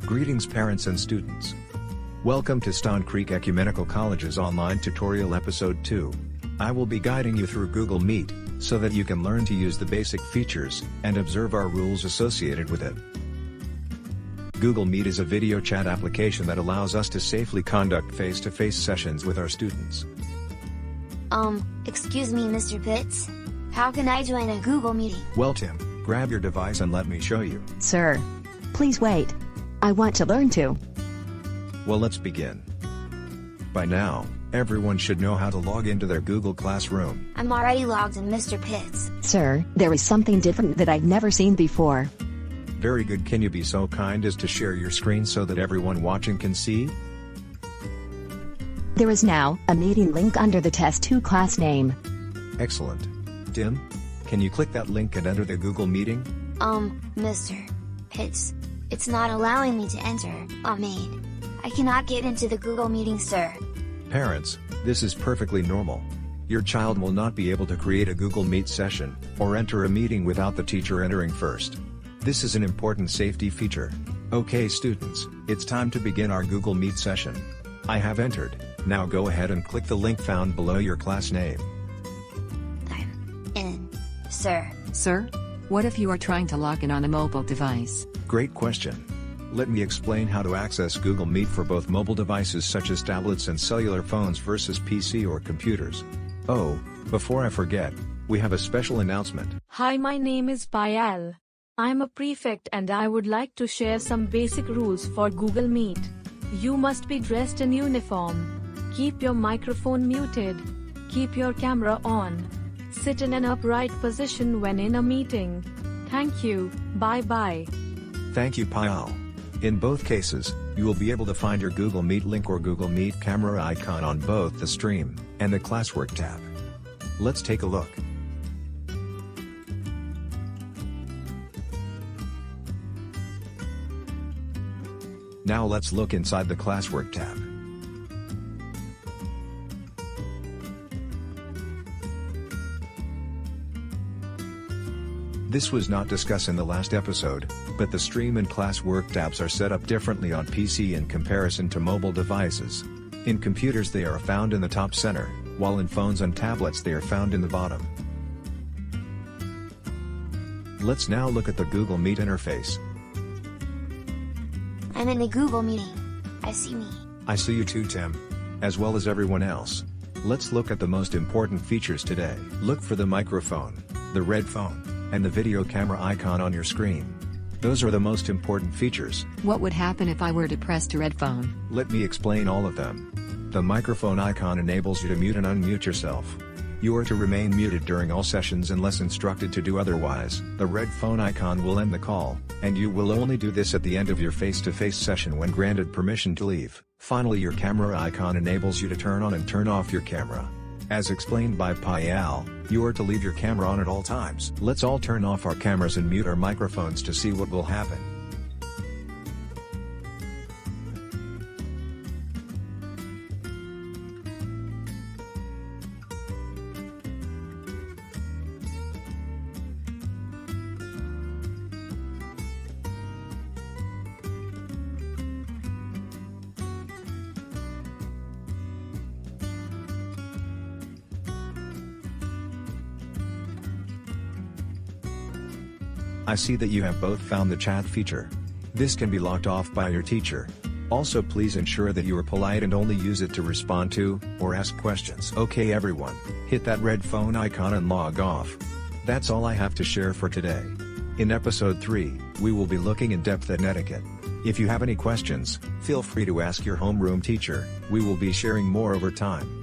Greetings parents and students. Welcome to Stann Creek Ecumenical College's online tutorial episode 2. I will be guiding you through Google Meet, so that you can learn to use the basic features, and observe our rules associated with it. Google Meet is a video chat application that allows us to safely conduct face-to-face sessions with our students. Excuse me Mr. Pitts? How can I join a Google meeting? Well Tim, grab your device and let me show you. Sir, please wait. I want to learn too. Well, let's begin. By now, everyone should know how to log into their Google Classroom. I'm already logged in, Mr. Pitts. Sir, there is something different that I've never seen before. Very good. Can you be so kind as to share your screen so that everyone watching can see? There is now a meeting link under the Test 2 class name. Excellent. Tim, can you click that link and enter the Google meeting? Mr. Pitts, it's not allowing me to enter, I cannot get into the Google meeting, sir. Parents, this is perfectly normal. Your child will not be able to create a Google Meet session, or enter a meeting without the teacher entering first. This is an important safety feature. Okay students, it's time to begin our Google Meet session. I have entered, now go ahead and click the link found below your class name. I'm in, sir. Sir, what if you are trying to log in on a mobile device? Great question. Let me explain how to access Google Meet for both mobile devices such as tablets and cellular phones versus PC or computers. Oh, before I forget, we have a special announcement. Hi, my name is Payal. I'm a prefect and I would like to share some basic rules for Google Meet. You must be dressed in uniform. Keep your microphone muted. Keep your camera on. Sit in an upright position when in a meeting. Thank you. Bye-bye. Thank you Payal. In both cases, you will be able to find your Google Meet link or Google Meet camera icon on both the Stream and the Classwork tab. Let's take a look. Now let's look inside the Classwork tab. This was not discussed in the last episode, but the Stream and Classwork tabs are set up differently on PC in comparison to mobile devices. In computers they are found in the top center, while in phones and tablets they are found in the bottom. Let's now look at the Google Meet interface. I'm in the Google meeting. I see me. I see you too Tim. As well as everyone else. Let's look at the most important features today. Look for the microphone, the red phone, and the video camera icon on your screen. Those are the most important features. What would happen if I were to press the red phone? Let me explain all of them. The microphone icon enables you to mute and unmute yourself. You are to remain muted during all sessions unless instructed to do otherwise. The red phone icon will end the call, and you will only do this at the end of your face-to-face session when granted permission to leave. Finally, your camera icon enables you to turn on and turn off your camera. As explained by Payal, you are to leave your camera on at all times. Let's all turn off our cameras and mute our microphones to see what will happen. I see that you have both found the chat feature. This can be locked off by your teacher. Also, please ensure that you are polite and only use it to respond to, or ask questions. Okay everyone, hit that red phone icon and log off. That's all I have to share for today. In episode 3, we will be looking in depth at etiquette. If you have any questions, feel free to ask your homeroom teacher. We will be sharing more over time.